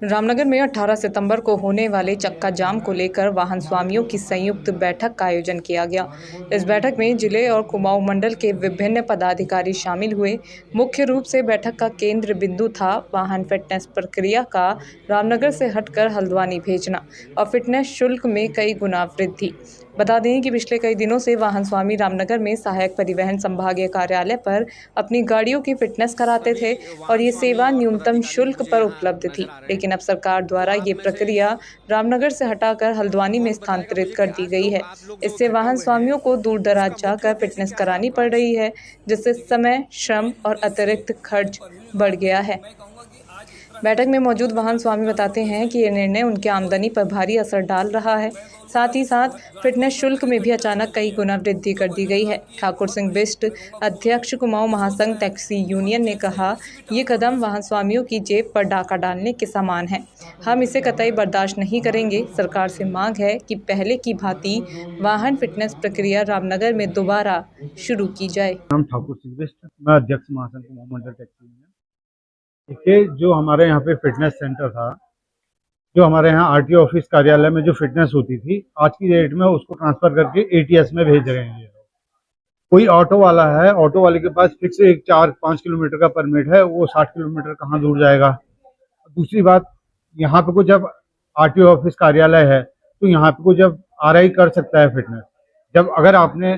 रामनगर में 18 सितंबर को होने वाले चक्का जाम को लेकर वाहन स्वामियों की संयुक्त बैठक का आयोजन किया गया। इस बैठक में जिले और कुमाऊं मंडल के विभिन्न पदाधिकारी शामिल हुए। मुख्य रूप से बैठक का केंद्र बिंदु था वाहन फिटनेस प्रक्रिया का रामनगर से हटकर हल्द्वानी भेजना और फिटनेस शुल्क में कई गुना वृद्धि। बता दें कि पिछले कई दिनों से वाहन स्वामी रामनगर में सहायक परिवहन संभागीय कार्यालय पर अपनी गाड़ियों की फिटनेस कराते थे और ये सेवा न्यूनतम शुल्क पर उपलब्ध थी, लेकिन अब सरकार द्वारा ये प्रक्रिया रामनगर से हटाकर हल्द्वानी में स्थानांतरित कर दी गई है। इससे वाहन स्वामियों को दूर दराज जाकर फिटनेस करानी पड़ रही है, जिससे समय, श्रम और अतिरिक्त खर्च बढ़ गया है। बैठक में मौजूद वाहन स्वामी बताते हैं कि ये निर्णय उनकी आमदनी पर भारी असर डाल रहा है। साथ ही साथ फिटनेस शुल्क में भी अचानक कई गुना वृद्धि कर दी गई है। ठाकुर सिंह बिष्ट, अध्यक्ष कुमाऊं महासंघ टैक्सी यूनियन ने कहा, ये कदम वाहन स्वामियों की जेब पर डाका डालने के समान है। हम इसे कतई बर्दाश्त नहीं करेंगे। सरकार से मांग है कि पहले की भांति वाहन फिटनेस प्रक्रिया रामनगर में दोबारा शुरू की जाए। ठाकुर सिंह बिष्ट, मैं अध्यक्ष महासंघ कुमाऊं मंडल टैक्सी यूनियन। देखिए, जो हमारे यहाँ पे फिटनेस सेंटर था, जो हमारे यहाँ आरटीओ ऑफिस कार्यालय में जो फिटनेस होती थी, आज की डेट में उसको ट्रांसफर करके एटीएस में भेज रहे हैं। कोई ऑटो वाला है, ऑटो वाले के पास फिक्स एक 4-5 किलोमीटर का परमिट है, वो 60 किलोमीटर कहाँ दूर जाएगा। दूसरी बात, यहाँ पे को जब आरटीओ ऑफिस कार्यालय है तो यहाँ पे को जब आरआई कर सकता है फिटनेस। जब अगर आपने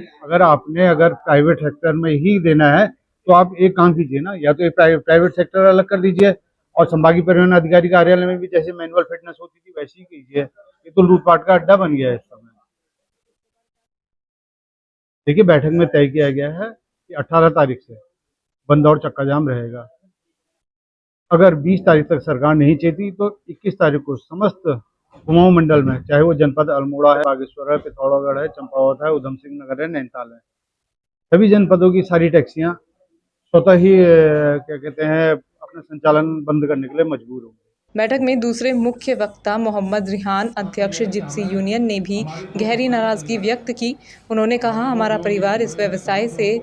प्राइवेट सेक्टर में ही देना है तो आप एक काम कीजिए ना, या तो एक प्राइवेट सेक्टर अलग कर दीजिए और संभागीय परिवहन अधिकारी कार्यालय में भी जैसे मैनुअल फिटनेस होती थी वैसे ही कीजिए। ये तो लूटपाट का अड्डा बन गया है इस समय। देखिए, बैठक में तय किया गया है कि 18 तारीख से बंद और चक्का जाम रहेगा। अगर 20 तारीख तक सरकार नहीं चेती तो 21 तारीख को समस्त कुमाऊं मंडल में, चाहे वो जनपद अल्मोड़ा है, बागेश्वर है, पिथौरागढ़ है, चंपावत है, उधम सिंह नगर है, नैनीताल है, सभी जनपदों की सारी टैक्सियां स्वतः ही क्या कहते हैं अपना संचालन बंद करने के लिए मजबूर होंगे। बैठक में दूसरे मुख्य वक्ता मोहम्मद रिहान, अध्यक्ष जिप्सी यूनियन ने भी गहरी नाराजगी व्यक्त की। उन्होंने कहा, हमारा परिवार इस व्यवसाय से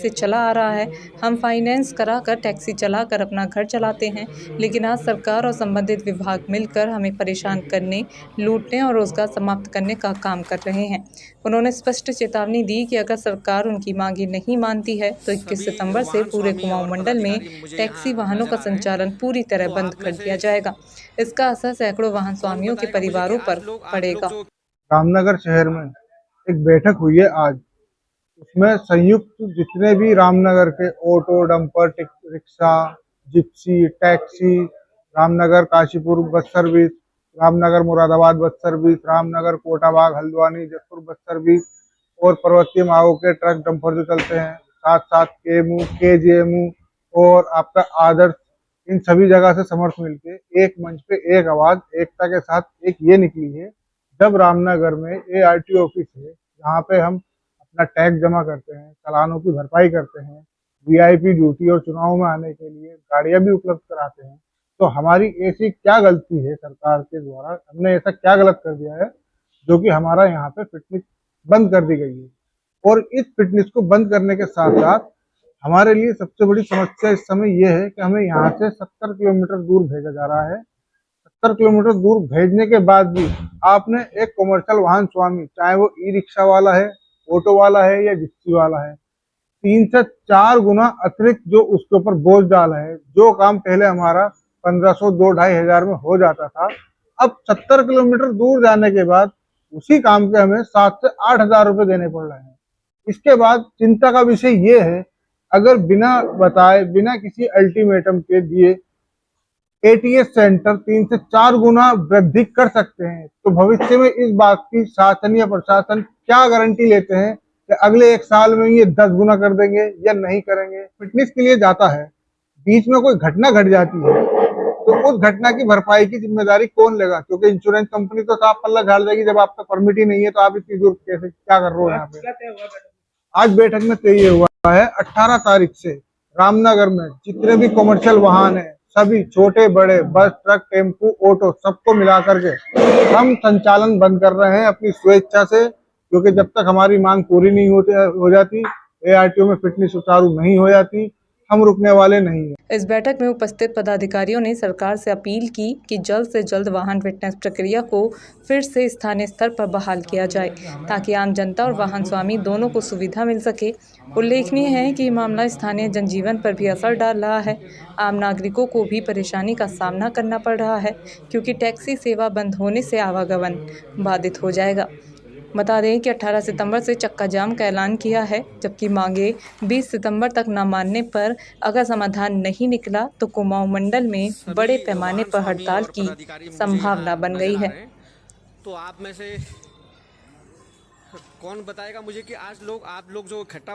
चला आ रहा है। हम फाइनेंस कराकर टैक्सी चलाकर अपना घर चलाते हैं, लेकिन आज सरकार और संबंधित विभाग मिलकर हमें परेशान करने, लूटने और रोजगार समाप्त करने का काम कर रहे हैं। उन्होंने स्पष्ट चेतावनी दी कि अगर सरकार उनकी मांगे नहीं मानती है तो 21 सितंबर से पूरे कुमाऊं मंडल में टैक्सी वाहनों का संचालन पूरी तरह बंद कर दिया जाएगा। इसका असर सैकड़ों वाहन स्वामियों के परिवारों पर पड़ेगा। रामनगर शहर में एक बैठक हुई है आज, उसमें संयुक्त जितने भी रामनगर के auto, dumper, rickshaw, Gypsy, taxi, Ramnagar Kashipur bus service, Ramnagar Moradabad bus service, Ramnagar Kotabagh Haldwani Jaipur bus service और पर्वतीय मार्गों के ट्रक डंपर जो चलते हैं, साथ साथ केमू, केजेएमू और आपका आदर्श, इन सभी जगह से समर्थ मिलके एक मंच पे एक आवाज एकता के साथ एक ये निकली है। जब रामनगर में एआरटीओ ऑफिस है, जहाँ पे हम अपना टैक्स जमा करते हैं, चालानों की भरपाई करते हैं, वीआईपी ड्यूटी और चुनाव में आने के लिए गाड़ियां भी उपलब्ध कराते हैं, तो हमारी ऐसी क्या गलती है सरकार के द्वारा, हमने ऐसा क्या गलत कर दिया है जो कि हमारा यहाँ पे फिटनेस बंद कर दी गई है। और इस फिटनेस को बंद करने के साथ साथ हमारे लिए सबसे बड़ी समस्या इस समय ये है कि हमें यहाँ से 70 किलोमीटर दूर भेजा जा रहा है। 70 किलोमीटर दूर भेजने के बाद भी आपने एक कमर्शियल वाहन स्वामी, चाहे वो ई रिक्शा वाला है, ऑटो वाला है या जिप्सी वाला है, 3 से 4 गुना अतिरिक्त जो उसके ऊपर बोझ डाला है। जो काम पहले हमारा 1500, 2-2,500 में हो जाता था, अब 70 किलोमीटर दूर जाने के बाद उसी काम के हमें 7 से 8,000 रुपए देने पड़ रहे हैं। इसके बाद चिंता का विषय ये है, अगर बिना बताए, बिना किसी अल्टीमेटम के दिए एटीएस सेंटर 3 से 4 गुना वृद्धि कर सकते हैं, तो भविष्य में इस बात की शासन या प्रशासन क्या गारंटी लेते हैं कि अगले 1 साल में ये 10 गुना कर देंगे या नहीं करेंगे। फिटनेस के लिए जाता है, बीच में कोई घटना घट जाती है तो उस घटना की भरपाई की जिम्मेदारी कौन लेगा? क्योंकि इंश्योरेंस कंपनी तो साफ पल्ला झाड़ देगी, जब आपका परमिट ही नहीं है तो आप इतनी दूर कैसे क्या कर रहे हो यहाँ पे। आज बैठक में तय हुआ है 18 तारीख से रामनगर में जितने भी कमर्शियल वाहन है, सभी छोटे बड़े बस, ट्रक, टेम्पू, ऑटो, सबको मिला करके हम संचालन बंद कर रहे हैं अपनी स्वेच्छा से, क्योंकि जब तक हमारी मांग पूरी नहीं हो जाती, एआरटीओ में फिटनेस सुचारू नहीं हो जाती, हम रुकने वाले नहीं हैं। इस बैठक में उपस्थित पदाधिकारियों ने सरकार से अपील की कि जल्द से जल्द वाहन फिटनेस प्रक्रिया को फिर से स्थानीय स्तर पर बहाल किया जाए ताकि आम जनता और वाहन स्वामी दोनों को सुविधा मिल सके। उल्लेखनीय है कि ये मामला स्थानीय जनजीवन पर भी असर डाल रहा है। आम नागरिकों को भी परेशानी का सामना करना पड़ रहा है क्योंकि टैक्सी सेवा बंद होने से आवागमन बाधित हो जाएगा। बता दें कि 18 सितंबर से चक्का जाम का ऐलान किया है, जबकि मांगे 20 सितंबर तक न मानने पर अगर समाधान नहीं निकला तो कुमाऊं मंडल में बड़े पैमाने पर हड़ताल की संभावना बन गई है। तो आप में से कौन बताएगा मुझे कि आज आप लोग जो इकट्ठा